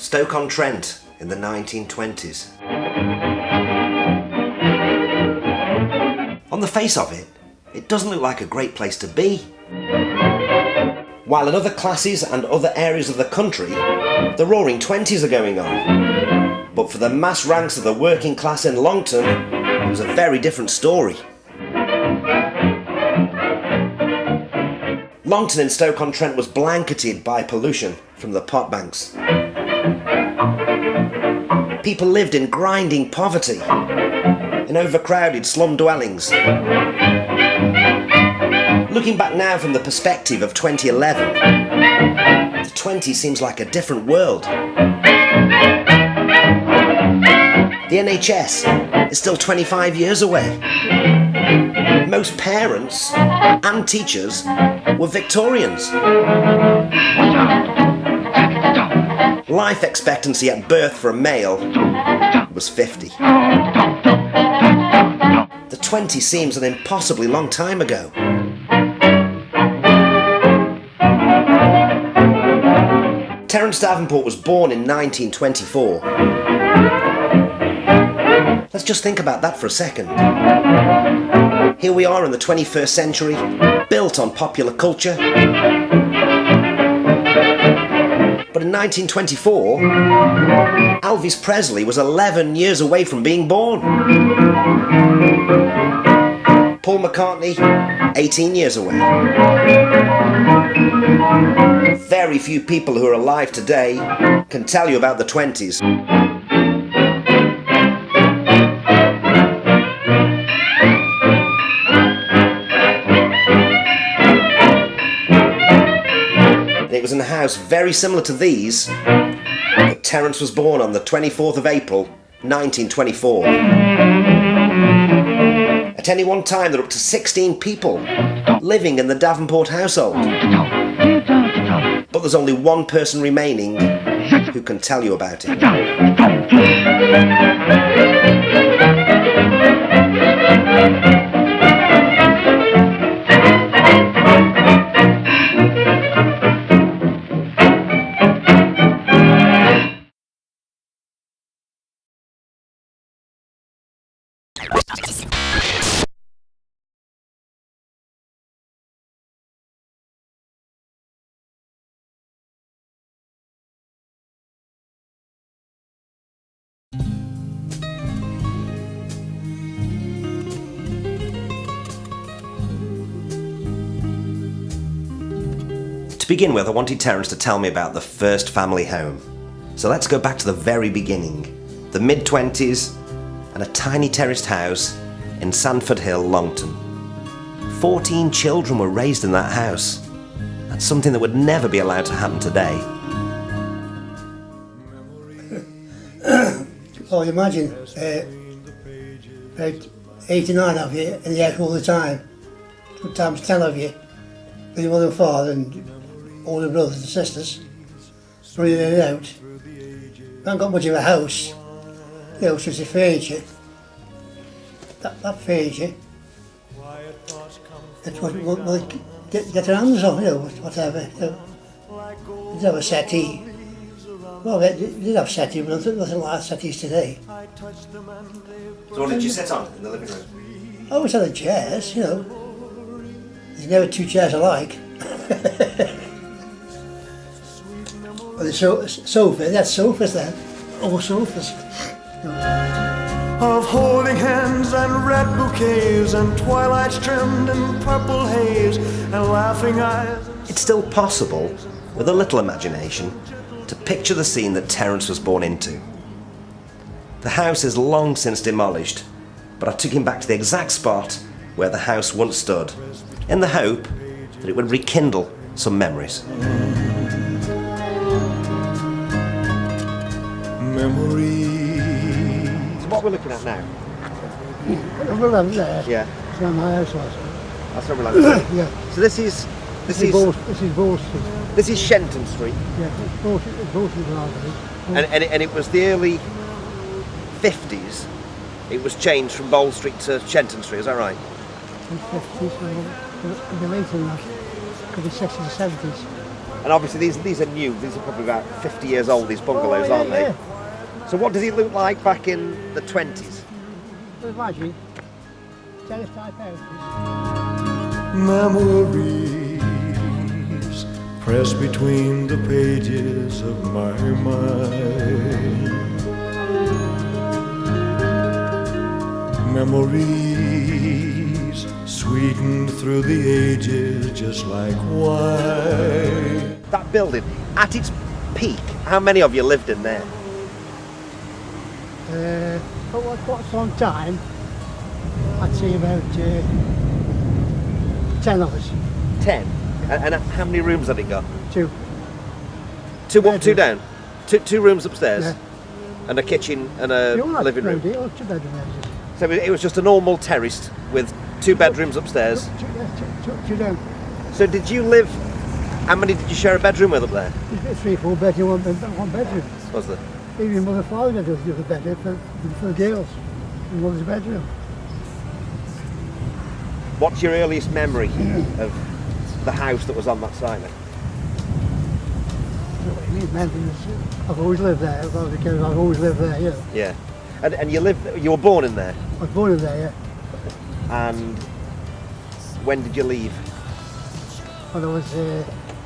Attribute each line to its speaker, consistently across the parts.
Speaker 1: Stoke-on-Trent in the 1920s. On the face of it, it doesn't look like a great place to be. While in other classes and other areas of the country, the Roaring Twenties are going on. But for the mass ranks of the working class in Longton, it was a very different story. Longton in Stoke-on-Trent was blanketed by pollution from the pot banks. People lived in grinding poverty, in overcrowded slum dwellings. Looking back now from the perspective of 2011, the 20s seems like a different world. The NHS is still 25 years away. Most parents and teachers were Victorians. Life expectancy at birth for a male was 50. The 20s seems an impossibly long time ago. Terence Davenport was born in 1924. Let's just think about that for a second. Here we are in the 21st century, built on popular culture. But in 1924, Elvis Presley was 11 years away from being born. Paul McCartney, 18 years away. Very few people who are alive today can tell you about the 20s. It was in a house very similar to these that Terence was born on the 24th of April 1924. At any one time there were up to 16 people living in the Davenport household. But there's only one person remaining who can tell you about it. To begin with, I wanted Terence to tell me about the first family home. So let's go back to the very beginning, the mid-20s, and a tiny terraced house in Sandford Hill, Longton. 14 children were raised in that house. That's something that would never be allowed to happen today.
Speaker 2: Well, imagine about 89 of you in the house all the time, sometimes 10 of you, with your mother and father and all the brothers and sisters, running in and out. We haven't got much of a house, the house was a furniture. That furniture, that's what we'll get our hands on, whatever. We did have a settee. Well, we did have settee, but nothing like settees today.
Speaker 1: So what did you sit on in the living room?
Speaker 2: I always had the chairs, There's never two chairs alike. Well, the sofa, they had sofas then, all sofas.
Speaker 3: Of holding hands and red bouquets and twilights trimmed in purple haze and laughing eyes.
Speaker 1: It's still possible, with a little imagination, to picture the scene that Terence was born into. The house is long since demolished, but I took him back to the exact spot where the house once stood, in the hope that it would rekindle some memories.
Speaker 3: Memories.
Speaker 1: So what we're looking at now?
Speaker 2: Number 11 there.
Speaker 1: Yeah.
Speaker 2: It's where my house was.
Speaker 1: That's where we like.
Speaker 2: Yeah.
Speaker 1: So this is
Speaker 2: Ball Street.
Speaker 1: this is Shenton Street,
Speaker 2: Yeah, it's Ball Street Library.
Speaker 1: and it was the early 50s. It was changed from Bowl Street to Shenton Street. Is that right?
Speaker 2: In the 50s, could be later than that. Could be 60s or 70s.
Speaker 1: And obviously these are new. These are probably about 50 years old. These bungalows,
Speaker 2: yeah,
Speaker 1: aren't they?
Speaker 2: yeah.
Speaker 1: So what does it look like back in the 20s?
Speaker 2: Well, imagine, terrace type houses.
Speaker 3: Memories press between the pages of my mind. Memories sweetened through the ages just like wine.
Speaker 1: That building, at its peak, how many of you lived in there?
Speaker 2: But what's on time? I'd say about 10 of us.
Speaker 1: 10. And how many rooms had it got?
Speaker 2: 2.
Speaker 1: Two up, two down. Two rooms upstairs.
Speaker 2: Yeah.
Speaker 1: And a kitchen and a living room.
Speaker 2: 2 bedroom houses.
Speaker 1: So it was just a normal terrace with 2 bedrooms upstairs.
Speaker 2: Two down.
Speaker 1: So did you live? How many did you share a bedroom with up there?
Speaker 2: 3, 4 bedroom, one bedroom.
Speaker 1: Was there?
Speaker 2: Even mother and father had the other bedroom for the girls. In mother's bedroom.
Speaker 1: What's your earliest memory of the house that was on that site then?
Speaker 2: I've always lived there. I've always lived there, yeah.
Speaker 1: Yeah. And you were born in there?
Speaker 2: I was born in there, yeah.
Speaker 1: And when did you leave?
Speaker 2: When I was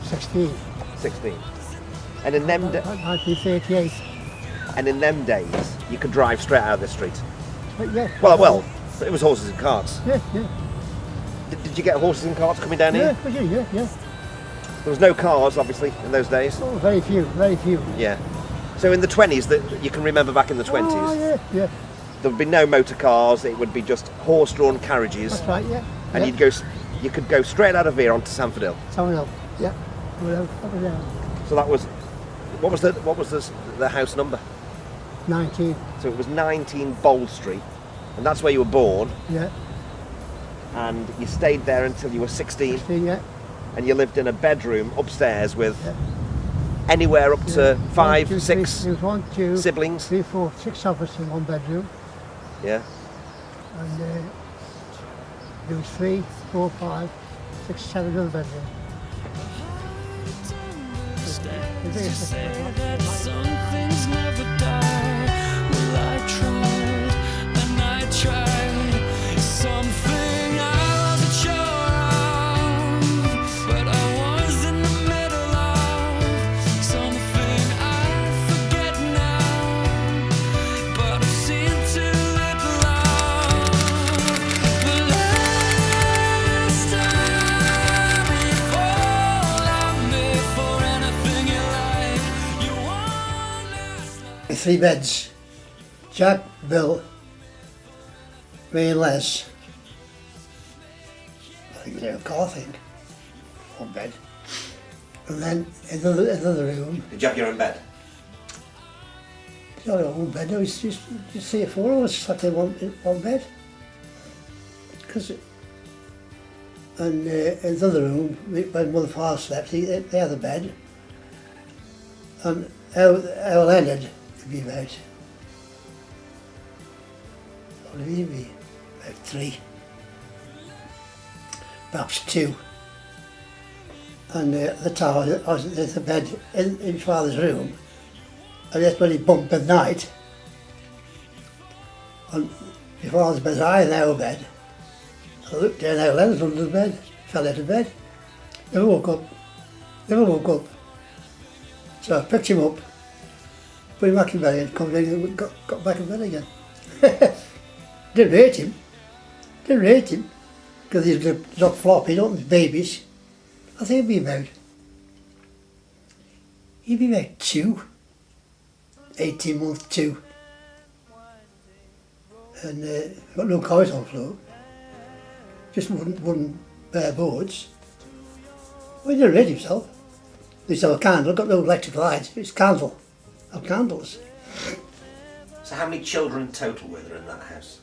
Speaker 2: 16.
Speaker 1: 16. And in them
Speaker 2: 1938.
Speaker 1: and in them days, you could drive straight out of the street.
Speaker 2: But yeah.
Speaker 1: Well, it was horses and carts.
Speaker 2: Yeah, yeah.
Speaker 1: Did you get horses and carts coming down here?
Speaker 2: Yeah.
Speaker 1: There was no cars, obviously, in those days.
Speaker 2: Oh, very few.
Speaker 1: Yeah. So in the 20s, that you can remember back in the 20s,
Speaker 2: Oh, yeah.
Speaker 1: there would be no motor cars. It would be just horse-drawn carriages,
Speaker 2: That's right, yeah.
Speaker 1: and you could go straight out of here onto Sanford Hill.
Speaker 2: Someone else. Yeah. Up and down.
Speaker 1: So that was, what was the house number?
Speaker 2: 19.
Speaker 1: So it was 19 Bold Street, and that's where you were born,
Speaker 2: Yeah.
Speaker 1: and you stayed there until you were 16,
Speaker 2: 16, yeah.
Speaker 1: and you lived in a bedroom upstairs with
Speaker 2: Yeah.
Speaker 1: anywhere up to 5,
Speaker 2: 1, 2,
Speaker 1: 6
Speaker 2: 3, there was 1, 2,
Speaker 1: siblings.
Speaker 2: 3, 4, 6 of us in one bedroom.
Speaker 1: Yeah.
Speaker 2: And there was 3, 4, 5, 6, 7 other bedrooms.
Speaker 4: Say that some things never die. Well, I tried and I tried something I wasn't sure of, but I was in the middle of something I forget now, but I've seen too little of. The last time you fall on me for anything you like, you want us like.
Speaker 2: 3 beds. Jack, Bill, me and Les. I think they were car thing. 1 bed. And then another room.
Speaker 1: Did you have your own bed?
Speaker 2: It's only 1 bed. No, it's just 3 or 4 of us slept in one bed. And in the other room, when mother and father slept, they had a bed. And our Leonard would be about, what would he be? About 3, perhaps 2. And the tower, there's a bed in father's room, and that's when he bumped at night. And my father's bed's higher than our bed. I looked down, our Leonard's under the bed, fell out of bed. Never woke up. So I picked him up, put him back in bed and come down and got back in bed again. Didn't hurt him, because he's not floppy, not his babies. I think he'd be about 2, 18 months, 2. And got no covers on the floor, just wooden bare boards. Well, he didn't hurt himself. They used to have a candle, got no electric lights, it's candles.
Speaker 1: So how many children total were there in that house?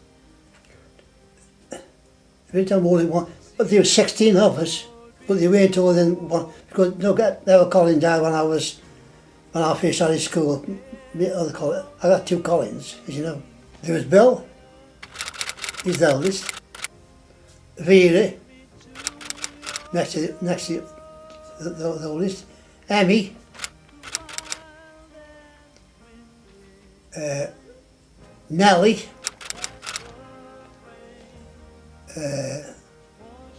Speaker 2: Every time only one, but there were 16 of us, but they weren't all in one, because they were calling down when I first started school. I got 2 Collins, as you know. There was Bill, he's the eldest, Vera, next to the oldest, Emmy, Nellie,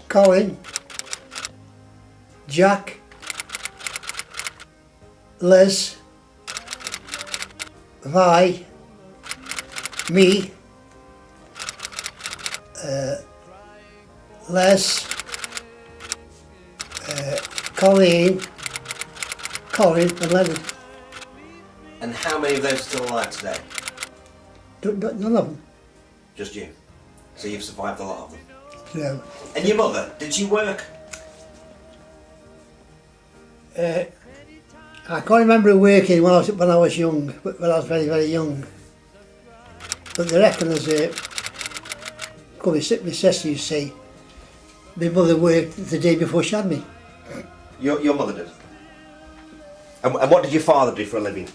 Speaker 2: Colin, Jack, Liz, Vi, me, Les, Colleen, Colin and Leonard.
Speaker 1: And how many of those are still alive today?
Speaker 2: None of them.
Speaker 1: Just you. So you've survived a lot of them.
Speaker 2: No.
Speaker 1: And your mother, did she work?
Speaker 2: I can't remember her working when I was young, when I was very, very young. But they reckon there's my sister, you see, my mother worked the day before she had me.
Speaker 1: Your mother did. And what did your father do for a living?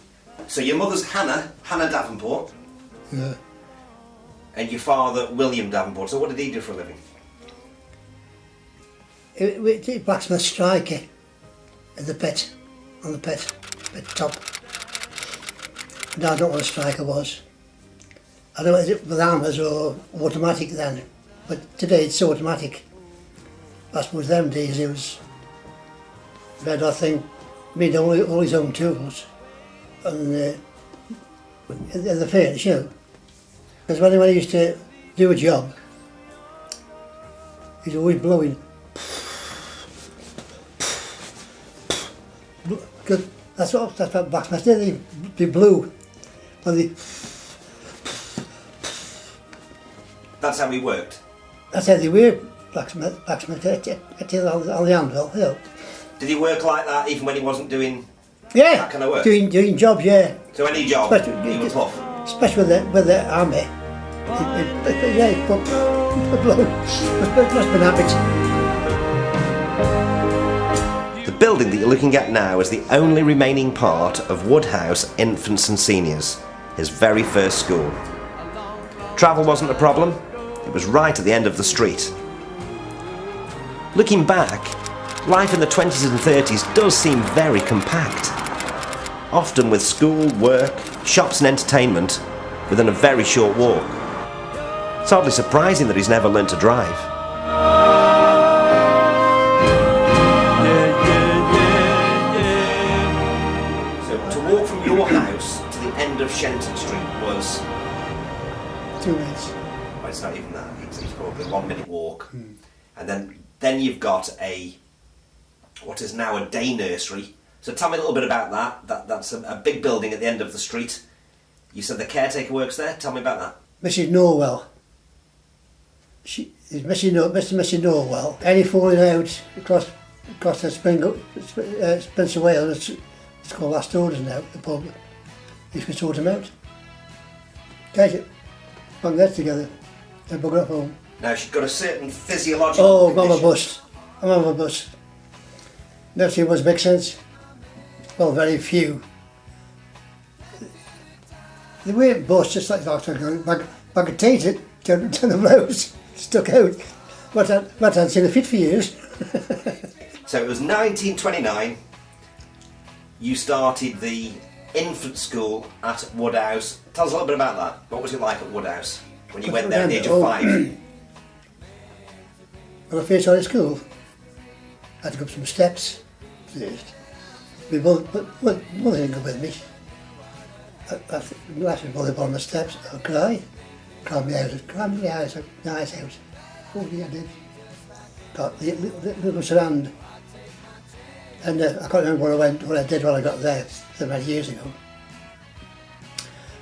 Speaker 1: So your mother's Hannah Davenport,
Speaker 2: Yeah.
Speaker 1: and your father William Davenport. So what did he do for a living?
Speaker 2: It blacksmith striker in the pit, on the pit top. Now I don't know what a striker was. I don't know if it was with hammers or automatic then, but today it's automatic. I suppose them days it was red, I think, made all his own tools and in the furnace, you know. Because when he used to do a job, he's always blowing. Because that's what blacksmiths did, they blew. And
Speaker 1: That's how he worked.
Speaker 2: that's how they were, blacksmith on the anvil, you know.
Speaker 1: Did he work like that even when he wasn't doing
Speaker 2: Yeah,
Speaker 1: that kind of work?
Speaker 2: doing jobs, yeah.
Speaker 1: So any job, he was tough.
Speaker 2: Especially with the army. Yeah, but blow. Must have been habit.
Speaker 1: The building that you're looking at now is the only remaining part of Woodhouse Infants and Seniors, his very first school. Travel wasn't a problem, it was right at the end of the street. Looking back, life in the 20s and 30s does seem very compact. Often with school, work, shops and entertainment within a very short walk. It's hardly surprising that he's never learned to drive. So to walk from your house to the end of Shenton Street was...
Speaker 2: 2 minutes.
Speaker 1: Well, it's not even that, it's probably a 1 minute walk. And then you've got what is now a day nursery. So tell me a little bit about that. That's a big building at the end of the street. You said the caretaker works there. Tell me about that.
Speaker 2: Mrs. Norwell. She is Mrs. Norwell. Any falling out across the Spencer Wales, it's called Last Orders now, the pub. You can sort them out. Take it. Bang that together. Then bugger up home.
Speaker 1: Now she's got a certain physiological
Speaker 2: Oh, I'm
Speaker 1: condition.
Speaker 2: on a bus. I'm on a bus. Never seen one's make sense. Well, very few. They weren't bus, just like that. Bag of tater, down the blouse, stuck out. But I hadn't seen a fit for years.
Speaker 1: So it was 1929. You started the infant school at Woodhouse. Tell us a little bit about that. What was it like at Woodhouse when you went there at the age of 5?
Speaker 2: When I first started school, I had to go up some steps first. My mother didn't go with me. I left my mother on the steps. I'd cry. Cried me out. Nice house. Oh, yeah, I did. Got the little surround. And I can't remember what I did when I got there, so many years ago.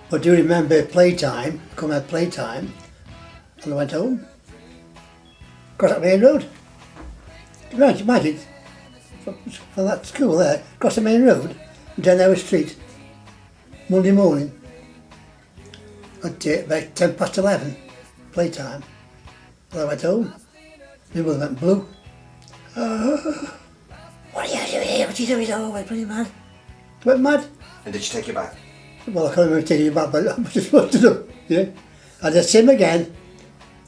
Speaker 2: But I do remember playtime, come out playtime, and I went home. Across that main road. Imagine, from that school there, across the main road, down our street, Monday morning, at about 11:10, playtime, and I went home. My mother went blue. What are you doing here? What are you doing? Oh, I went pretty mad. Went mad.
Speaker 1: And did she take you back?
Speaker 2: Well, I can't remember taking it back, but I was just supposed to do. Yeah. I did the same again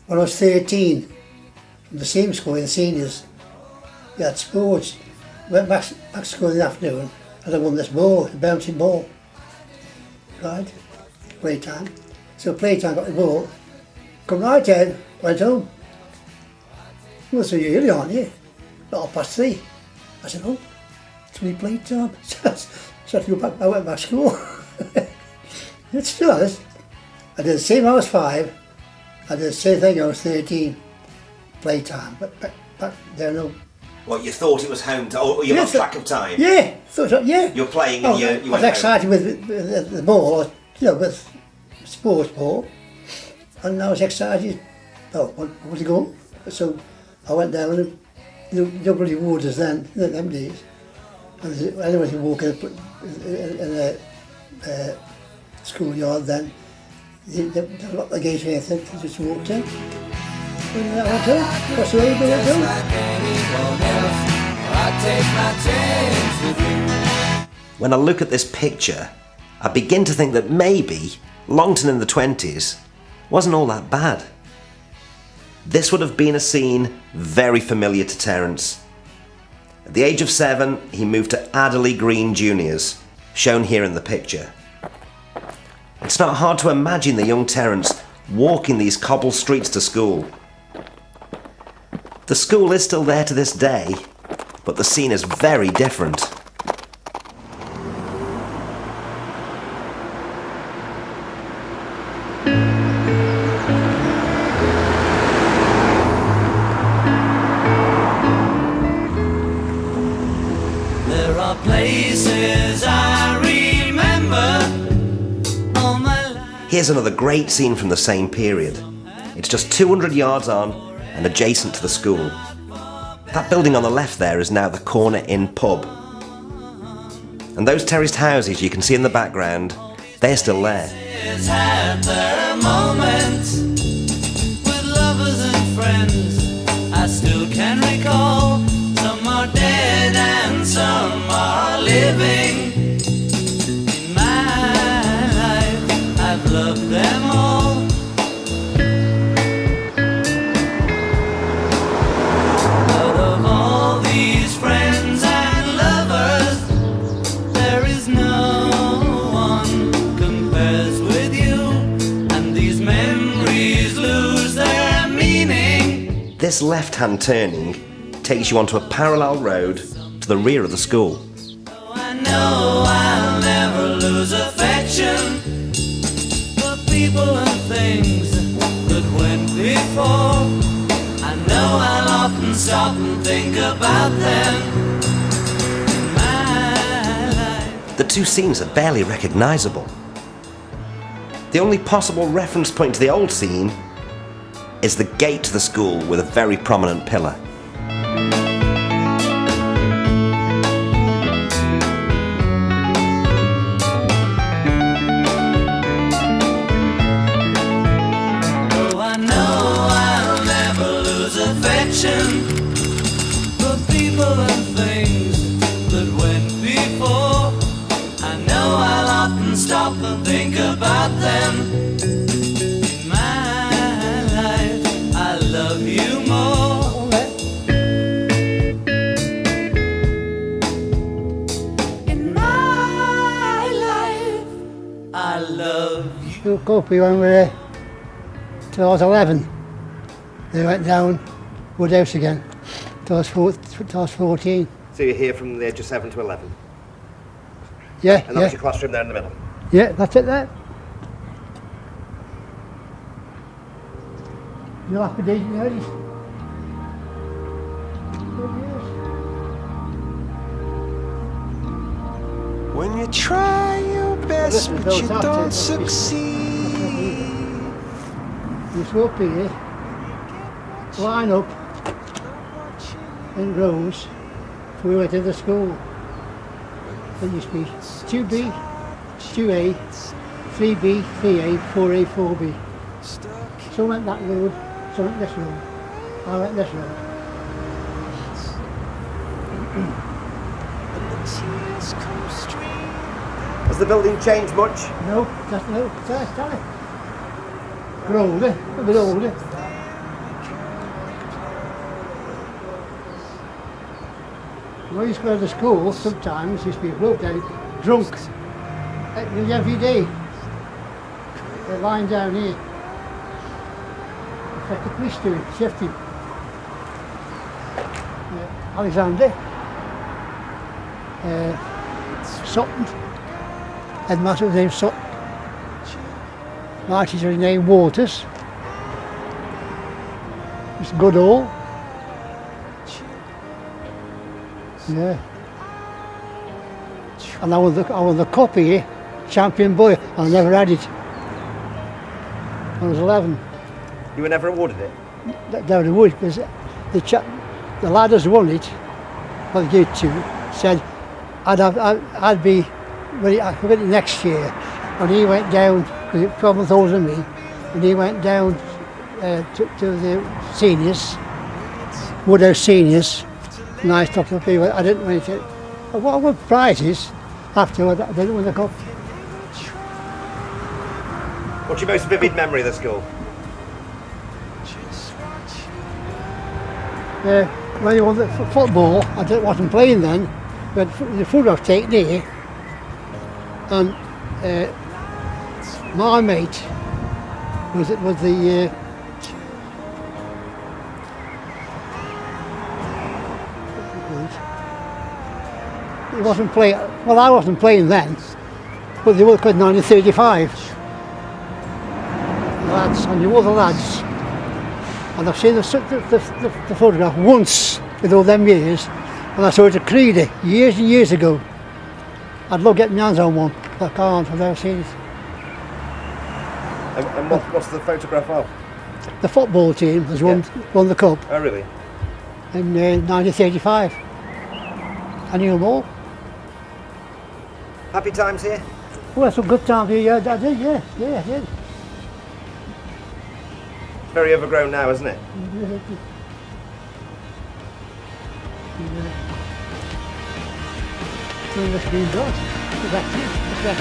Speaker 2: when I was 13. From the same school, the seniors. We had sports. Went back to school in the afternoon and I won this ball, the bouncing ball. Right? Playtime. So playtime, got the ball. Come right in, went home. Well, so you're early, aren't you? About 3:30. I said, oh, it's only playtime. So I had to go back, I went back to school. It's still honest. I did the same when I was 5. I did the same thing when I was 13. Playtime. But back there, no.
Speaker 1: What, you thought it was home to... Oh, you lost track of time?
Speaker 2: Yeah. Yeah.
Speaker 1: You're playing and you
Speaker 2: I
Speaker 1: went
Speaker 2: was excited with the ball, you know, with sports ball. And I was excited. Oh, what to go? So I went down and nobody waters then, in them days. And anyone who walk in a schoolyard then, they locked the gate or anything, they just walked in. And I went home, across the road, I went home.
Speaker 1: When I look at this picture, I begin to think that maybe Longton in the 20s wasn't all that bad. This would have been a scene very familiar to Terence. At the age of 7, he moved to Adderley Green Juniors, shown here in the picture. It's not hard to imagine the young Terence walking these cobble streets to school. The school is still there to this day, but the scene is very different.
Speaker 4: There are places I remember all my life.
Speaker 1: Here's another great scene from the same period. It's just 200 yards on and adjacent to the school. That building on the left there is now the Corner Inn pub. And those terraced houses you can see in the background, they're still there.
Speaker 4: It's had their moments with lovers and friends. I still can recall. Some are dead and some are living. In my life, I've loved them all. Out of all these friends and lovers, there is no one compares with you, and these memories lose their meaning.
Speaker 1: This left-hand turning takes you onto a parallel road to the rear of the school.
Speaker 4: I know I'll never lose affection for people and things that went before. I know I'll often stop and think about them in my life.
Speaker 1: The two scenes are barely recognisable. The only possible reference point to the old scene is the gate to the school with a very prominent pillar.
Speaker 4: For people and things that went before, I know I'll often stop and think about them. In my life, I love you more. In my life, I love you.
Speaker 2: We went there till I was 11. They went down Woodhouse again till I was 14.
Speaker 1: So you're here from the age of 7 to 11?
Speaker 2: Yeah,
Speaker 1: And that was your classroom there in the middle?
Speaker 2: Yeah, that's it there. Dilapidated areas.
Speaker 3: When you try your best but you don't succeed.
Speaker 2: You used to up here, line up in rows before we went to the school. There used to be 2B, 2A, 3B, 3A, 4A, 4B. Some went that road, some went this road. I went this road.
Speaker 1: Has the building changed much?
Speaker 2: No, that's no, that's it. We're older, a bit older. When I used to go to school, sometimes there used to be a bloke there drunk nearly every day. They're lying down here. In fact, the police do it, Sheffield. Alexander, Sutton, headmaster was named Sutton, my teacher was named Waters, Mr. Goodall, yeah, and I won the cup here, champion boy. I never had it. I was 11.
Speaker 1: You were never awarded it?
Speaker 2: Never would, because the ladders won it, well, they gave it to, said I'd be ready, I forget it next year. And he went down, because he was 12 months older than me, and he went down to the seniors, Woodhouse seniors, and I stopped up here. I didn't win it. I won prizes afterward, I didn't win the cup.
Speaker 1: What's your most vivid memory of the school?
Speaker 2: When you won the football, I wasn't playing then, but the photograph taken here, and my mate was the he wasn't playing. Well, I wasn't playing then, but they were called 1935. Lads, and you were the lads. And I've seen the photograph once with all them years, and I saw it at Creedy years and years ago. I'd love getting my hands on one, but I can't, I've never seen it.
Speaker 1: And what's the photograph of?
Speaker 2: The football team has won the cup
Speaker 1: Oh, really?
Speaker 2: in 1935. I knew them all.
Speaker 1: Happy times here?
Speaker 2: Well, some good times here, yeah, I did, yeah, I did.
Speaker 1: Very overgrown now, isn't it?
Speaker 2: So that's been done. That's it. So that's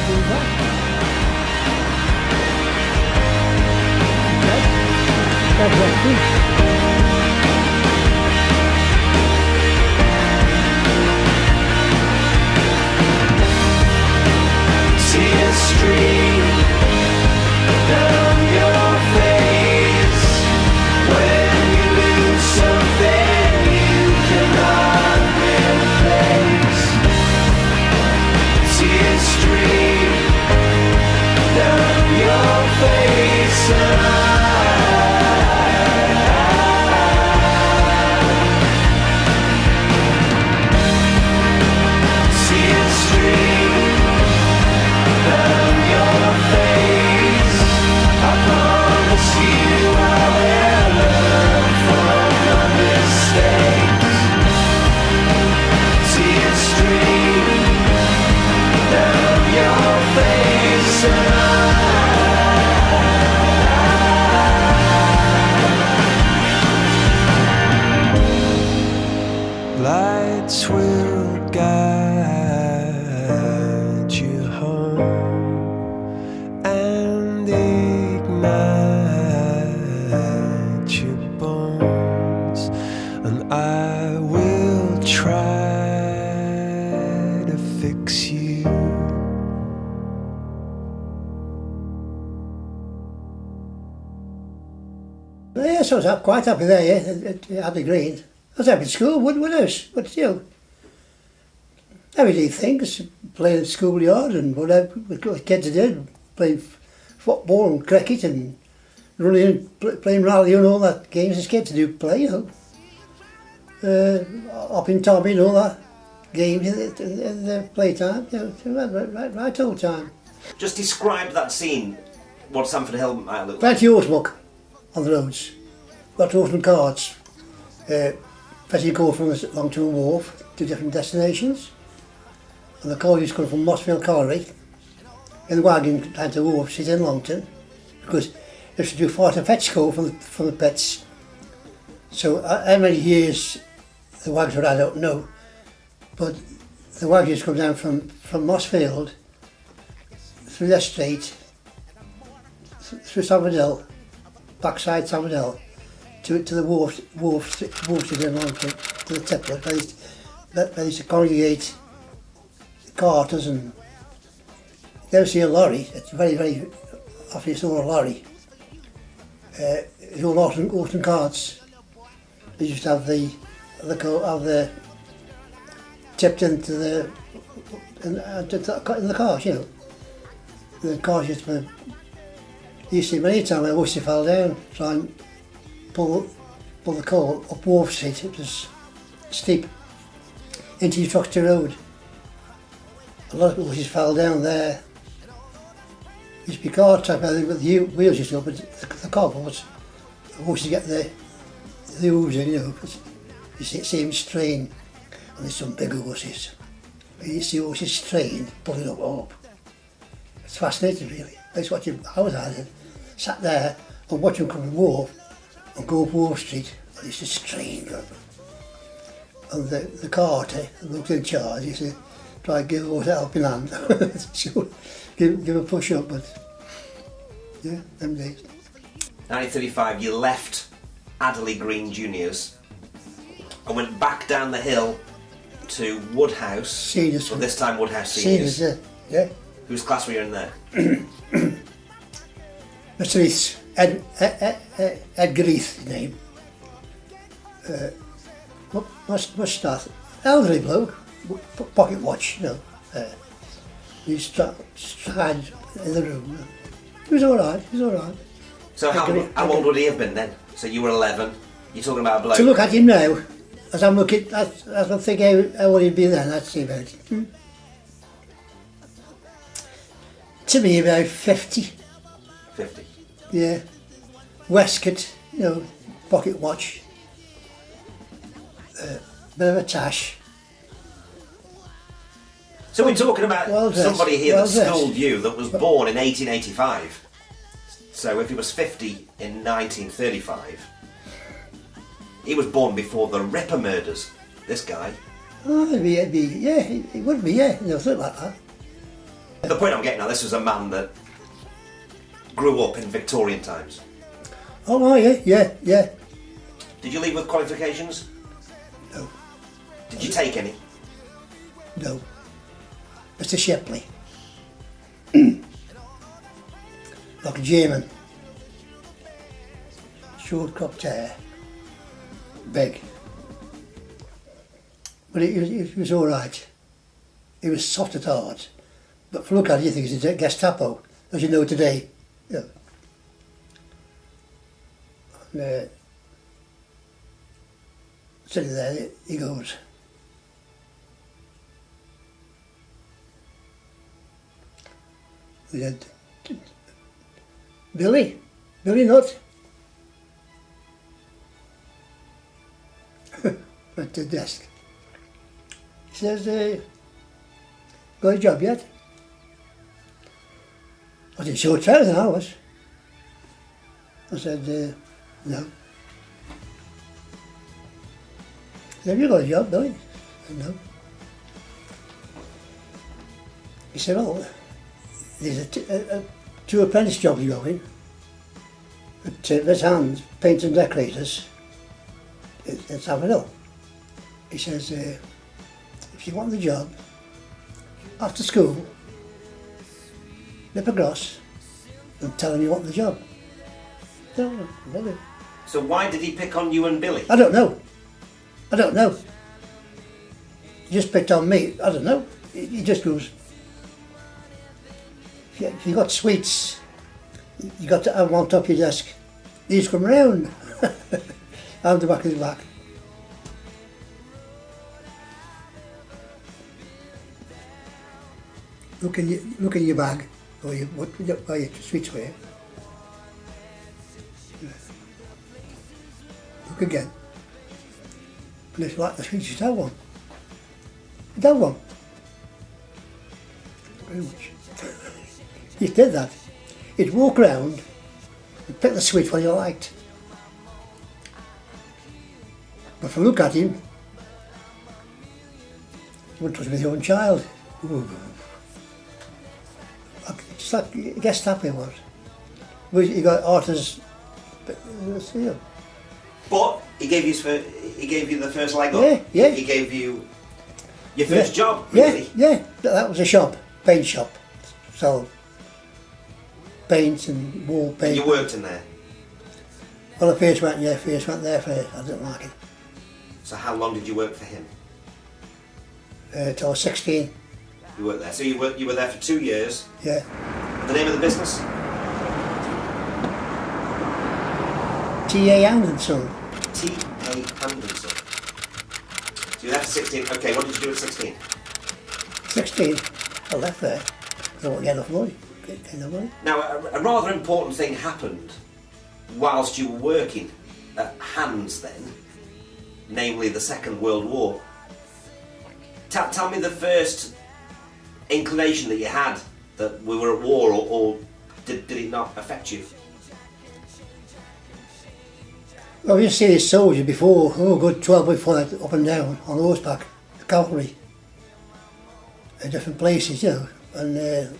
Speaker 2: been done. That's it.
Speaker 3: See a stream down your face when you lose something you cannot replace. See a stream down your face. See a stream down your face. I promise you I will learn from your mistakes. See a stream down your face. Lights will guide you home and ignite your bones, and I will try to fix you.
Speaker 2: Yes, I was quite happy there, yeah, at Abbey Green. I was happy at school, Woodhouse, but still, everyday things, playing in schoolyard and whatever, what kids did, playing football and cricket and running and playing rally and all that, games as kids do play, you know. Hopping, topping, all that, games in the playtime, you know, right all the time.
Speaker 1: Just describe that scene, what Sanford Hill might look like.
Speaker 2: Plenty of horsemuck on the roads, got horse and carts. As you go from the Longton Wharf to different destinations, and the car used to come from Mossfield Colliery, in the wagon down to the wharf, sit in Longton, because they used to do far to fetch school from the pits. So how many years the wags were, I don't know, but the wags used to come down from Mossfield, through that street, through Savadell, backside Savadell, to the wharf in Longton, to the Tipler, they used to congregate carters, and you ever see a lorry, it's very, very often you saw a lorry. It's all Orton carts. They used to have the tipped into in the cars, you know. The cars used to be, you see many times I wish they fell down, try and pull the coal up Wharf Street. It was steep into Foxton Road. A lot of people just fell down there. Used to be car type, I think, with the wheels used to go, but the cobbles, I wish to get the hooves in, you know, you see them strain, and there's some big horses. You see horses strain, pulling up. It's fascinating, really. I was watching, sat there and watch them come to the wharf and go up Wharf Street, and it's just strain. And the carter, who looked in charge, he said, try and give the horse a helping hand. So, give a push up, but yeah, them days.
Speaker 1: 1935, you left Adderley Green Juniors and went back down the hill to Woodhouse.
Speaker 2: Seniors.
Speaker 1: Well, this time Woodhouse Seniors.
Speaker 2: Seniors, yeah.
Speaker 1: Whose class were you in there?
Speaker 2: Mr. Reith, Edgar Reith, his name. Must start. Elderly bloke, pocket watch, you know. He's tried in the room. He was alright,
Speaker 1: So how old would he have been then? So you were 11, you're talking about a bloke.
Speaker 2: To look at him now, as I'm looking, as I think how old he'd be then, I'd say about, to me about 50.
Speaker 1: 50.
Speaker 2: Yeah. Waistcoat, you know, pocket watch. Bit of a tash.
Speaker 1: So we're talking about somebody here that
Speaker 2: well-dressed.
Speaker 1: schooled you that was born in 1885. So if he was 50 in 1935, he was born before the Ripper murders, this guy.
Speaker 2: Oh, it'd be, yeah, it would be, yeah, you know, something like that.
Speaker 1: The point I'm getting at, this was a man that grew up in Victorian times.
Speaker 2: Oh, yeah.
Speaker 1: Did you leave with qualifications?
Speaker 2: No.
Speaker 1: Did you take any?
Speaker 2: No. Mr. Shepley. Like a German. Short cropped hair. Big. But it was alright. He was soft at heart. But for look at it, you think he's a Gestapo, as you know today. Yeah. And, sitting there, he goes, he said, Billy Nutt. At the desk. He says, got a job yet? I was in short trousers, I was. I said, no. He said, have you got a job, don't you? I said, no. He said, well, there's two apprentice jobs going at this hand, paint and decorators at Savadell. He says, if you want the job, after school, nip across and tell him you want the job. No, really.
Speaker 1: So why did he pick on you and Billy?
Speaker 2: I don't know. He just picked on me. I don't know. He just goes, if you got sweets, you got to have them on top of your desk. These come round. On the back of his back. Look in your bag, or what your sweets were. Look again. And it's like the sweets, you'd have one. You'd have one. Very much. He did that. He'd walk round and pick the sweet one you liked. But if I look at him, wouldn't touch with your own child. Ooh. Just like Gestapo was. You got artists, you know.
Speaker 1: But he gave you the first leg up.
Speaker 2: Yeah, yeah.
Speaker 1: He gave you your first job,
Speaker 2: Yeah,
Speaker 1: really.
Speaker 2: yeah. That was a shop, paint shop. So paint and wall paint.
Speaker 1: You worked in there.
Speaker 2: Well, I first went there first. I didn't like it.
Speaker 1: So how long did you work for him?
Speaker 2: Till I was 16.
Speaker 1: You worked there. So you were there for 2 years.
Speaker 2: Yeah.
Speaker 1: The name of the business?
Speaker 2: T.A. Anderson.
Speaker 1: T.A. Anderson. So you were there for 16. Okay, what did you do at 16?
Speaker 2: 16. I left there. Because I won't get enough money. Get enough money.
Speaker 1: Now, a rather important thing happened whilst you were working at Hands then, namely the Second World War. Tell me the first inclination that you had that we were at war, or did it not affect you?
Speaker 2: Well, we used to see this soldier before, good 12 before that, up and down on horseback, the cavalry, at different places, you know, and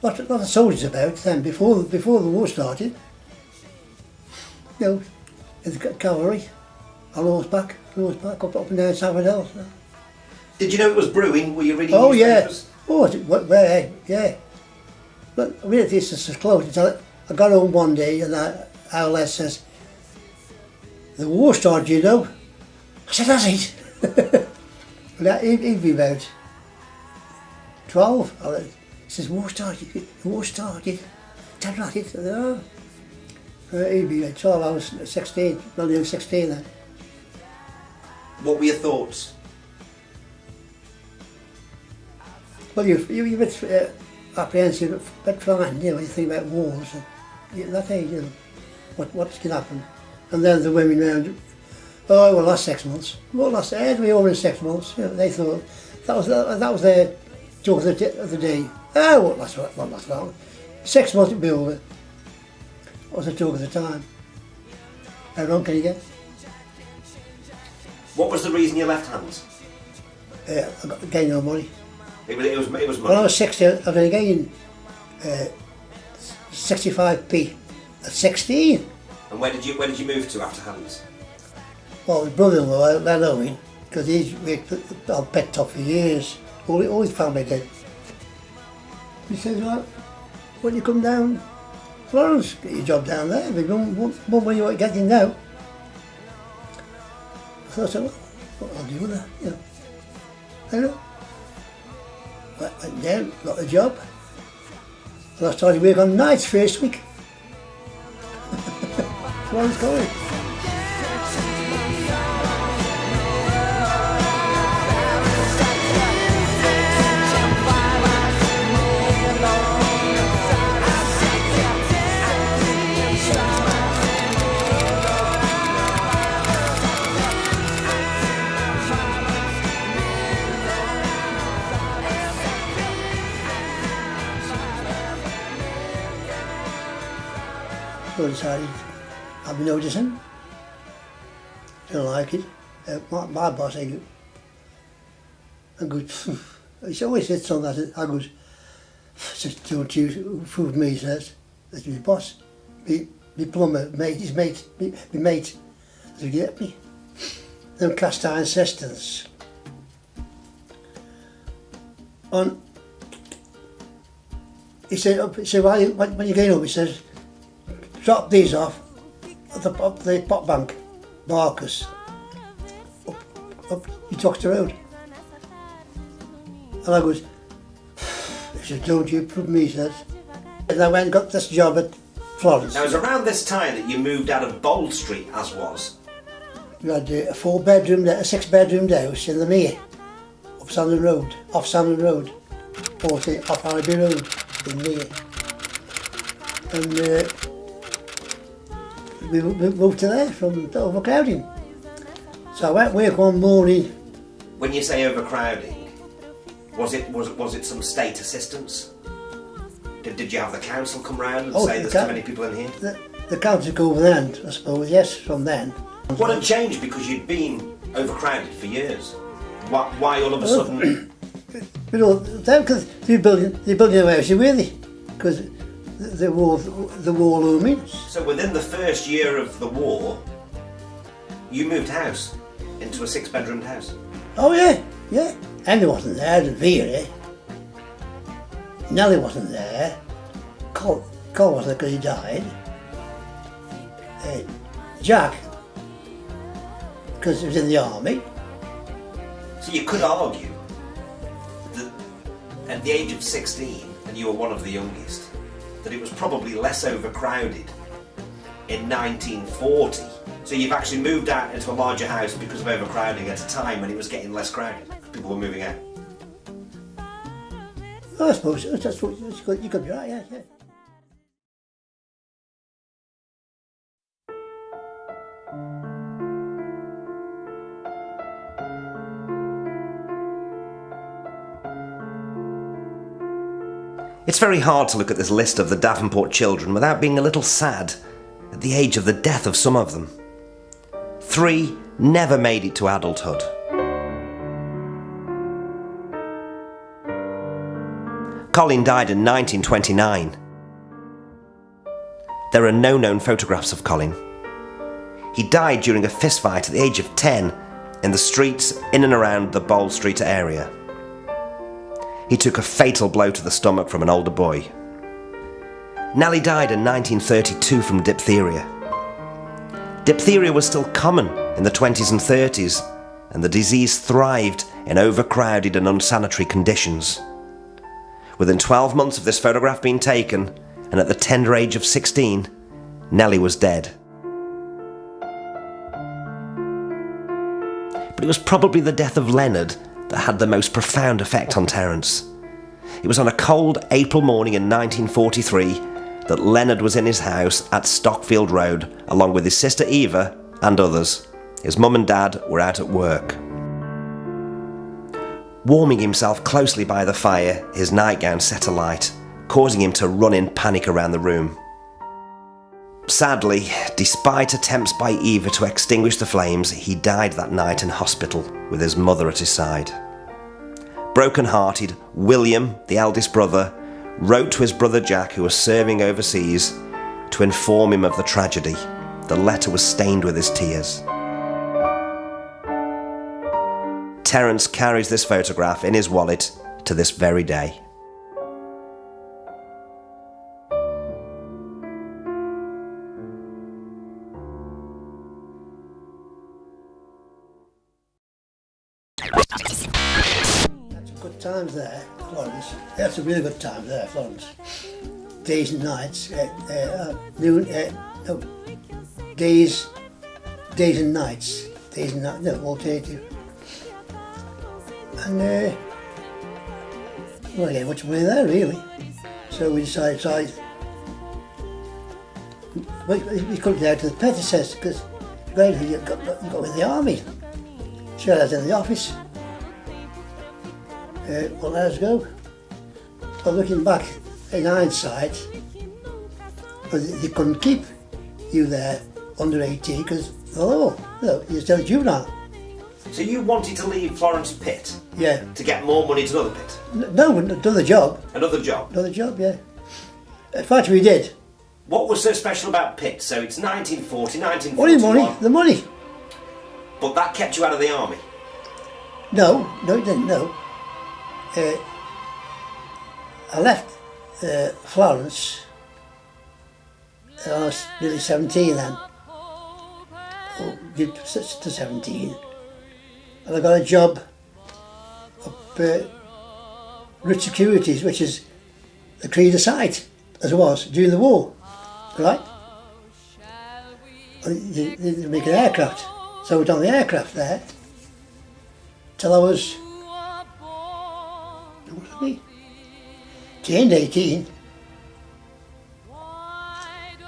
Speaker 2: lot of soldiers about then before the war started. You know, in the cavalry, on horseback, up and down Sanford Hill.
Speaker 1: Did you know it was brewing? Were you reading
Speaker 2: Oh yeah,
Speaker 1: newspapers?
Speaker 2: where, yeah. But I really this is close until I got home one day and our lad says, "The war started, you know." I said, "Has it?" But he'd be about 12. He says, "War started, the war started." Tell me it. Oh. He'd be about 12. I was 16, not even 16 then.
Speaker 1: What were your thoughts?
Speaker 2: Well, you're a bit apprehensive, a bit frightened, you know, when you think about wars. And that age, you know, what's going to happen. And then the women round, oh, it will last 6 months. Well, last, we over in 6 months. You know, they thought, that was their joke of the day. Oh, won't last long. 6 months it'll be over. That was the joke of the time. How long can you get?
Speaker 1: What was the reason you left Hands?
Speaker 2: I got gained no money.
Speaker 1: It was money.
Speaker 2: When I was 16, I was getting 65p at 16.
Speaker 1: And where did you move to after Hands?
Speaker 2: Well, his brother-in-law, Len Owen, because he's on pet top for years. All his family did. He says, "Well, when you come down, Florence, get your job down there. There'll be more money what you're getting now." So I said, "Well, what I'll do with that, you know." I know. Went down, got a job. And I started working on nights first week. Florence College. So I decided I'll be noticing. Didn't like it. My boss, I good. He always said something that I good. Just don't you fool me, he says. That's my boss. Me plumber, mate, his mate, me mate. So get me. Them cast iron cisterns. And he said, when you're going up, he says, drop these off at the pot bank, Marcus, up you talk the road. And I goes, he said, don't you prove me, he says. And I went and got this job at Florence.
Speaker 1: Now it was around this time that you moved out of Bold Street, as was.
Speaker 2: We had a 6-bedroom house in the Mere, off Sandon Road, 40 off Harrowby Road in Mere. And we moved to there from the overcrowding. So I went work one morning.
Speaker 1: When you say overcrowding, was it some state assistance? Did you have the council come round and say there's too many people in here?
Speaker 2: The council go then, I suppose, yes, from then.
Speaker 1: What had changed because you'd been overcrowded for years? Why all of a sudden?
Speaker 2: You know, because they're building a house in Whaley, because the war looming.
Speaker 1: So within the first year of the war, you moved house into a 6-bedroomed house.
Speaker 2: Oh yeah, yeah. Andy wasn't there, and Vera. Nellie wasn't there. Cole wasn't there because he died. Jack, because he was in the army.
Speaker 1: So you could argue that at the age of 16, and you were one of the youngest, that it was probably less overcrowded in 1940. So you've actually moved out into a larger house because of overcrowding at a time when it was getting less crowded. People were moving out.
Speaker 2: I suppose that's what you could be right. Yeah, yeah.
Speaker 1: It's very hard to look at this list of the Davenport children without being a little sad at the age of the death of some of them. 3 never made it to adulthood. Colin died in 1929. There are no known photographs of Colin. He died during a fistfight at the age of 10 in the streets in and around the Bowl Street area. He took a fatal blow to the stomach from an older boy. Nellie died in 1932 from diphtheria. Diphtheria was still common in the 20s and 30s, and the disease thrived in overcrowded and unsanitary conditions. Within 12 months of this photograph being taken, and at the tender age of 16, Nellie was dead. But it was probably the death of Leonard that had the most profound effect on Terence. It was on a cold April morning in 1943 that Leonard was in his house at Stockfield Road along with his sister Eva and others. His mum and dad were out at work. Warming himself closely by the fire, his nightgown set alight, causing him to run in panic around the room. Sadly, despite attempts by Eva to extinguish the flames, he died that night in hospital with his mother at his side. Broken-hearted, William, the eldest brother, wrote to his brother Jack, who was serving overseas, to inform him of the tragedy. The letter was stained with his tears. Terence carries this photograph in his wallet to this very day.
Speaker 2: Good times there, Florence. That's a really good time there, Florence. Days and nights, days and nights, alternative. And well, yeah, much money there really. So we decided, we couldn't go to the predecessor because you got with the army. So I was in the office. Well, let us go. But looking back in hindsight, they couldn't keep you there under 18 because you're still a juvenile.
Speaker 1: So you wanted to leave Florence Pitt?
Speaker 2: Yeah.
Speaker 1: To get more money to another pit?
Speaker 2: No, another job.
Speaker 1: Another job?
Speaker 2: Another job, yeah. In fact, we did.
Speaker 1: What was so special about Pitt? So it's 1940, 1941.
Speaker 2: Only the money.
Speaker 1: But that kept you out of the army?
Speaker 2: No, it didn't, no. I left Florence, I was nearly 17 then, to 17, and I got a job up Rich Securities, which is the Creeder site, as it was, during the war, right? They make an aircraft, so I was on the aircraft there, till I was, turned 18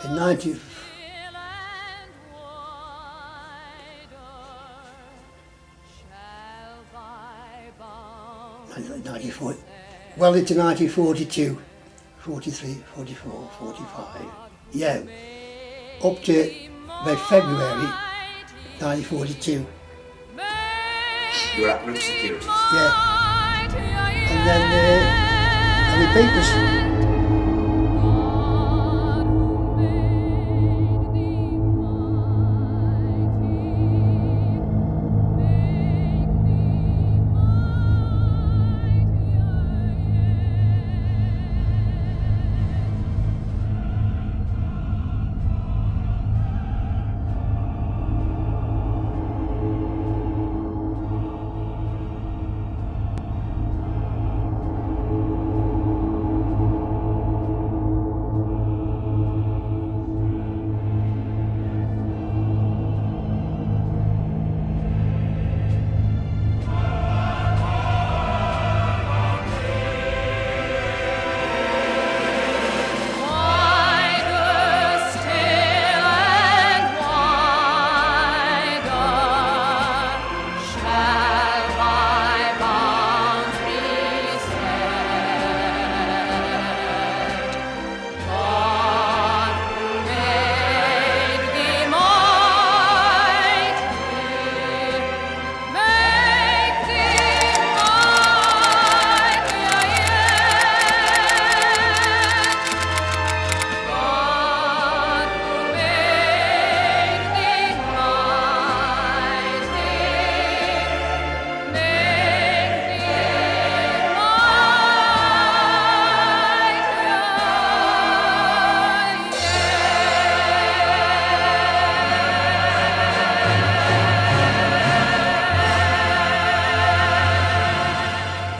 Speaker 2: in 1940. Well into 1942, 43, 44, 45. Yeah, up to about February 1942.
Speaker 1: You were at route security.
Speaker 2: Yeah. And then I mean papers.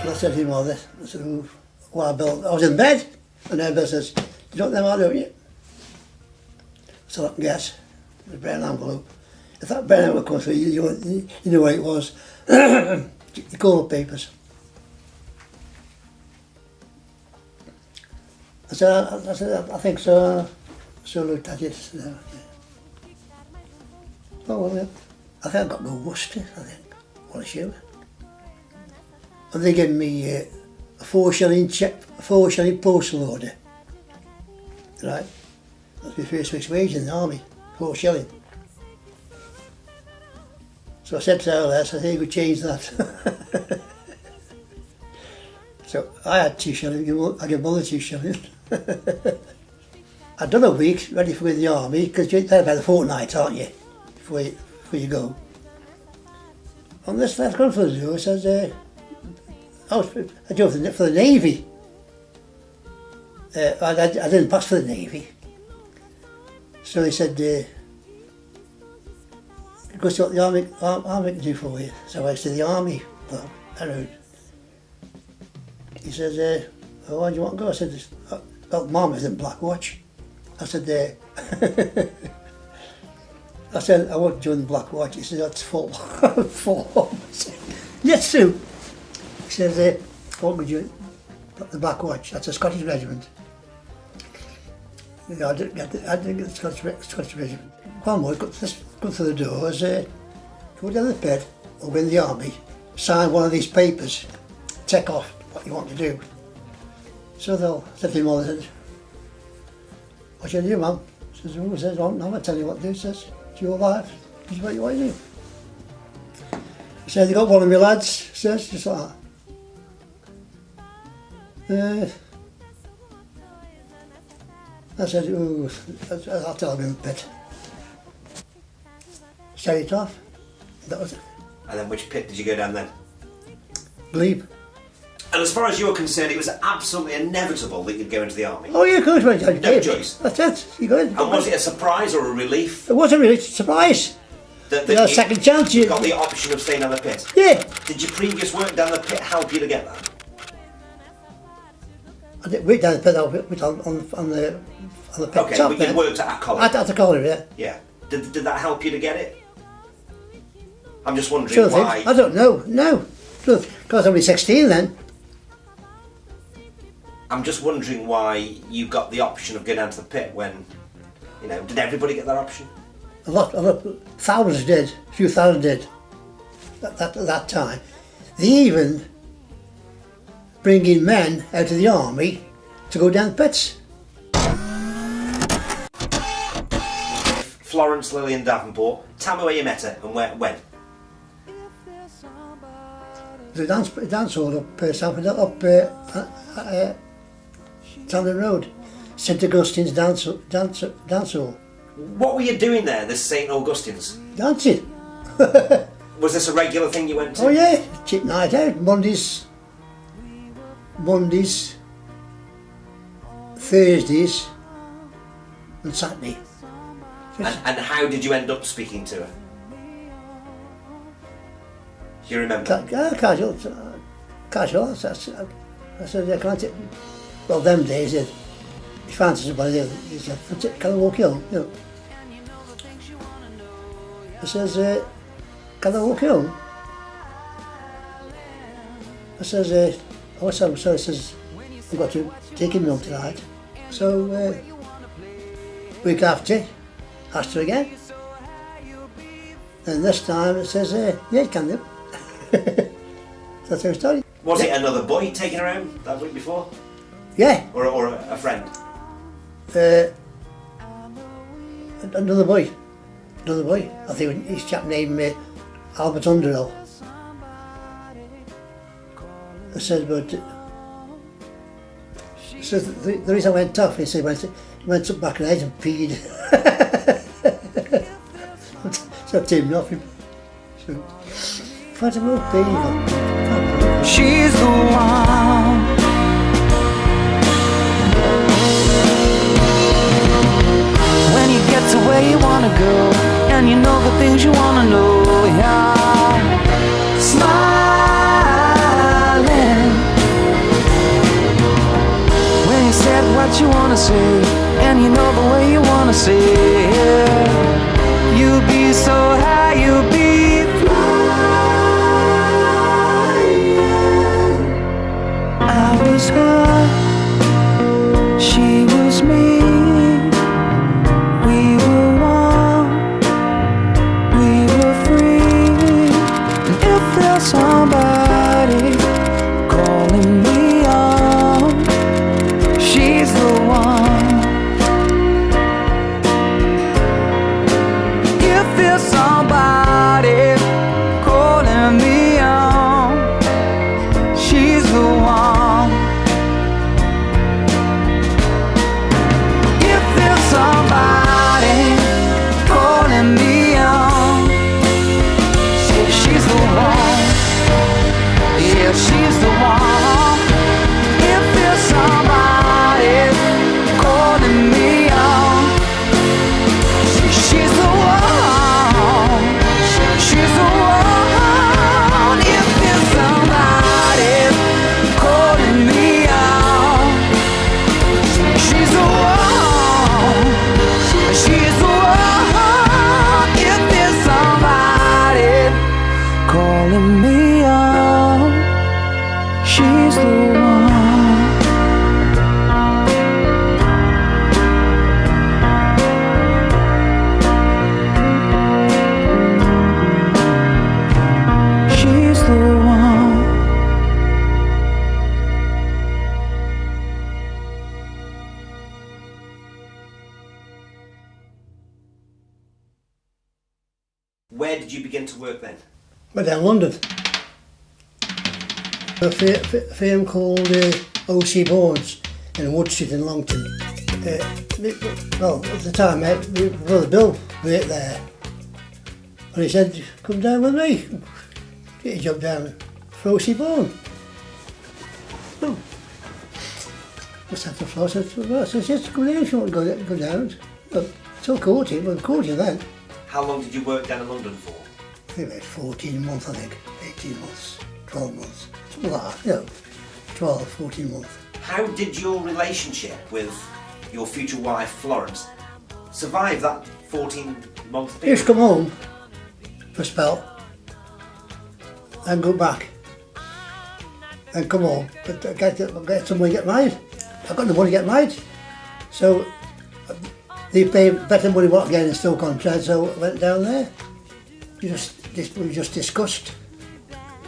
Speaker 2: I said to him all this. I said, oh, well, Bill, I was in bed, and then Bill says, you don't know what, don't you? So I can guess, it was a brown envelope. If that brown envelope comes through, you know what it was. You call the papers. I said, I think so. So I looked at it. Yeah. Oh, well, yeah. I think I got no Worcester, I think. What a shoe. And they gave me a 4 shilling check, a 4 shilling postal order. Right? That's my first week's wage in the army, 4 shilling. So I said to LS, I think we could change that. So I had 2 shillings, I gave mother 2 shillings. I'd done a week ready for the army, because you're there about a fortnight, aren't you? Before you go. And this last come for the door says, I drove for the Navy. I didn't pass for the Navy. So he said, go see what the army can do for you. So I said, the army? Well, I don't. He says, oh, why do you want to go? I said, well, Mum is in Black Watch. I said, I won't join the Black Watch. He said, that's full. Full. I said, yes, Sue. He says, what would you, the Black Watch, that's a Scottish regiment. I didn't get the Scottish regiment. One more, go through the doors, go down the pit, or in the army, sign one of these papers, check off what you want to do. So they'll say to your mother, says, what should I do, Mum? Says, I'm not telling you what to do, says, it's your life, this is what you want to do. He says, you got one of my lads, says, just like that. I said, ooh, I'll tell him in the pit. Set it off. That was it.
Speaker 1: And then which pit did you go down then?
Speaker 2: Glebe.
Speaker 1: And as far as you were concerned, it was absolutely inevitable that you'd go into the army.
Speaker 2: Oh yeah, of course, mate.
Speaker 1: No choice.
Speaker 2: That's it. You go in.
Speaker 1: And was it a surprise or a relief?
Speaker 2: It wasn't really a surprise.
Speaker 1: That
Speaker 2: You had a second chance.
Speaker 1: you got the option of staying down the pit?
Speaker 2: Yeah.
Speaker 1: Did your previous work down the pit help you to get that?
Speaker 2: I did work down the pit, I went on the pit
Speaker 1: Okay,
Speaker 2: top
Speaker 1: but
Speaker 2: there.
Speaker 1: you worked at a college.
Speaker 2: At the college, yeah.
Speaker 1: Yeah. Did that help you to get it? I'm just wondering
Speaker 2: Sure
Speaker 1: why.
Speaker 2: thing. I don't know. No. Because I was only 16 then.
Speaker 1: I'm just wondering why you got the option of going down to the pit when, did everybody get that option?
Speaker 2: A lot, thousands did. A few thousand did. At that time. They even bring in men out of the army to go down the pits.
Speaker 1: Florence Lillian Davenport, tell me where you met her and when.
Speaker 2: The dance hall up Sanford, up Tandon Road, St Augustine's dance hall.
Speaker 1: What were you doing there, this St Augustine's?
Speaker 2: Dancing.
Speaker 1: Was this a regular thing you went to?
Speaker 2: Oh yeah, cheap night out. Mondays, Thursdays, and Saturday.
Speaker 1: And how did you end up speaking to her? Do you remember?
Speaker 2: Casual. I said, yeah, can I take... Well, them days, he fancies somebody, he said, can I walk you home? You know. I says, can I walk you home? I says, oh, so he says, I've got to take him home tonight. So, week after, asked her again. And this time it says, yeah, you can do. That's how it started.
Speaker 1: Was it another boy taking her home that week before?
Speaker 2: Yeah.
Speaker 1: Or a friend?
Speaker 2: Another boy. I think he's a chap named Albert Underhill. I said, but so the reason I went off, he said, went up back in the head and peed. So I tamed off him. So, what about baby?
Speaker 4: She's the one. When you get to where you wanna go, and you know the things you wanna know, yeah. Smiling. When you said what you wanna say, and you know the way you wanna say it, you'll be so high, you'll be I was her, she was me. We were one, we were free. And if there's somebody calling me on, she's the one. If there's somebody calling me on, she's the one. Somebody calling me on. She's the one. Yeah, she's the one. If there's somebody calling me on, she's the one. She's the one. If there's somebody calling me on, she's the one. She's the one. If there's somebody calling me on, she's the one. She's the one.
Speaker 1: Where did you begin to work then?
Speaker 2: Went down London. A firm called O.C. Bournes in Wood Street in Longton. Well, at the time, my brother Bill worked there. And he said, come down with me. Get a job down for O.C. Bourne. Oh. I sat on the floor, I said, well, yes, come down if you want to go down. Well, still courting, but courting then.
Speaker 1: How long did you work down in London for?
Speaker 2: I think about 14 months, I think. 18 months, 12 months. Something like that, you know. 12, 14 months.
Speaker 1: How did your relationship with your future wife, Florence, survive that 14-month
Speaker 2: He
Speaker 1: period?
Speaker 2: used to come home for a spell and go back and come home. But I get somebody to get married. I got the money to get married. So they pay better money what again in Stoke-on-Trent, so I went down there. We just discussed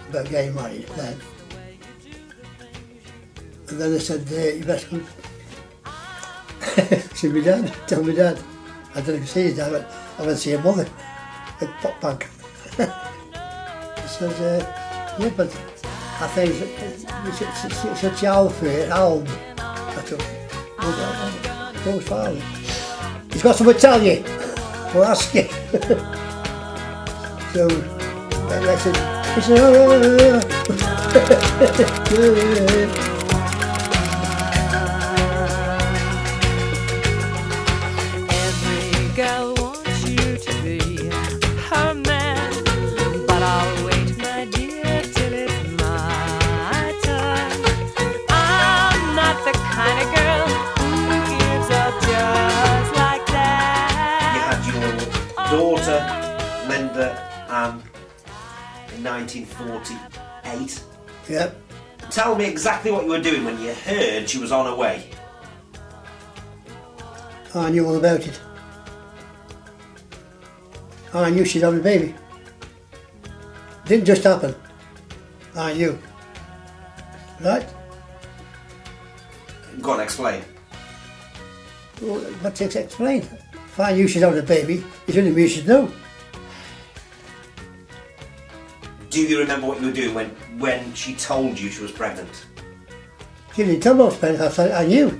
Speaker 2: about getting married then. And then they said, you best go. See my dad, tell my dad. I didn't see his dad, I went to see her mother at Pop Bank. He says, yeah, but I think it's a child for it, Alan. That's Paul's father. He's got something to tell you. We'll ask you. So, that's it. He said,
Speaker 5: Every girl wants you to be her man, but I'll wait, my dear, till it's my turn. I'm not the kind of girl who gives up just like that.
Speaker 1: You had your daughter, Linda, Anne, in 1948.
Speaker 2: Yep.
Speaker 1: Tell me exactly what you were doing when you heard she was on her way.
Speaker 2: I knew all about it. I knew she'd have a baby. Didn't just happen. I knew. Right?
Speaker 1: Go on, explain.
Speaker 2: Well, what's to explain? If I knew she'd have a baby, it shouldn't mean she'd know.
Speaker 1: Do you remember what you were doing when she told you she was pregnant?
Speaker 2: She didn't tell me I was pregnant. I knew.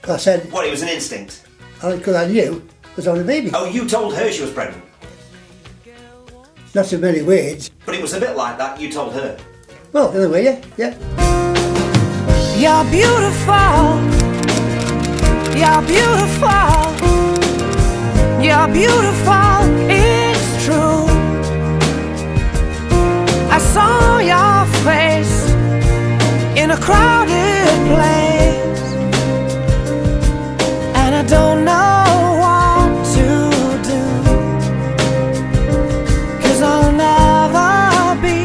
Speaker 2: I said,
Speaker 1: What, it was an instinct?
Speaker 2: because I knew I was having a baby.
Speaker 1: Oh, you told her she was pregnant?
Speaker 2: Not so many words.
Speaker 1: But it was a bit like that, you told her.
Speaker 2: Well, in a way, yeah.
Speaker 5: You're beautiful. You're beautiful. You're beautiful. It's true. I saw your face in a crowded place, and I don't know what to do, 'cause I'll never be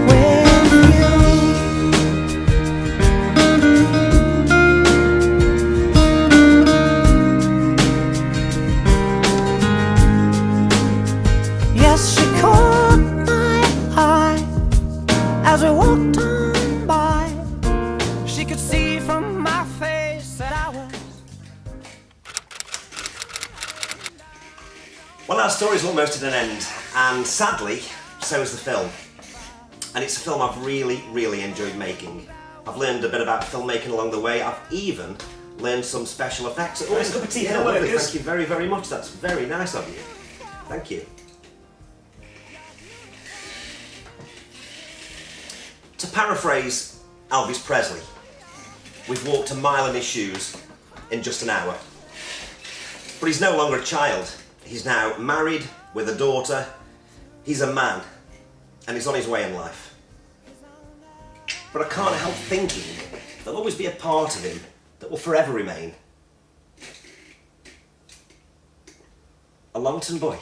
Speaker 5: with you. Yes, she caught my eye as we walked on by. She could see from my face that I was.
Speaker 1: Well, our story's almost at an end, and sadly, so is the film. And it's a film I've really, really enjoyed making. I've learned a bit about filmmaking along the way. I've even learned some special effects. Oh, it's a cup of tea.
Speaker 3: Yeah,
Speaker 1: Lovely.
Speaker 3: workers.
Speaker 1: Thank you very, very much. That's very nice of you. Thank you. To paraphrase Elvis Presley, we've walked a mile in his shoes in just an hour. But he's no longer a child. He's now married with a daughter. He's a man, and he's on his way in life. But I can't help thinking there'll always be a part of him that will forever remain. A Longton boy.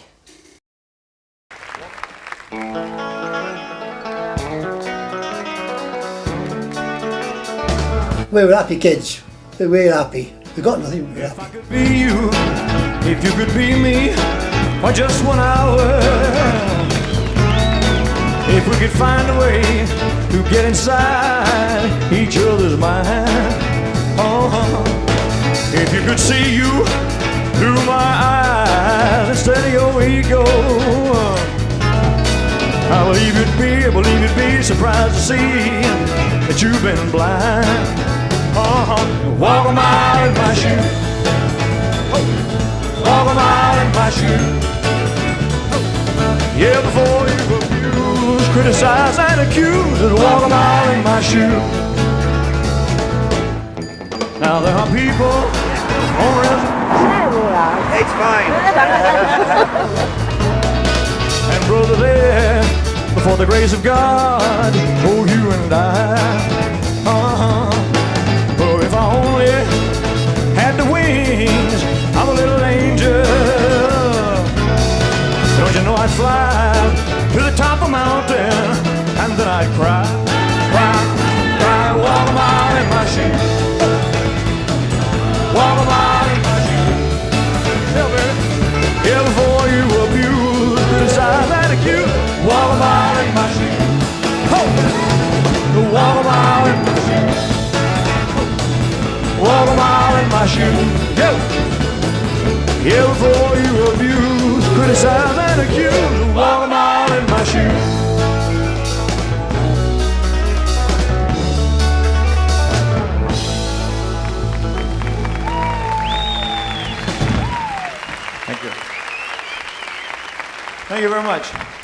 Speaker 2: We were happy kids. We were happy. We got nothing, we were
Speaker 3: If I
Speaker 2: happy.
Speaker 3: could be you, if you could be me, for just 1 hour. If we could find a way to get inside each other's mind. If you could see you through my eyes instead of your ego. I believe you'd be surprised to see that you've been blind. Walk a mile in my shoes. Walk a mile in my shoes. Yeah, before you abuse, criticize and accuse, walk a mile in my shoes. Now there are people on
Speaker 1: It's fine.
Speaker 3: and brother there before the grace of God. Oh, you and I. Oh, if I only had the wings of a little angel, don't you know I'd fly to the top of a mountain and then I'd cry, walk a mile in my shoes, walk a mile in my shoes. Yeah, baby. Yeah, before you abuse, criticize and accuse, walk a mile in my shoes. Walk a mile in my shoes. Walk a mile in my shoes. Yeah, before you abuse, criticize and accuse, walk a mile in my shoes. Thank you very much.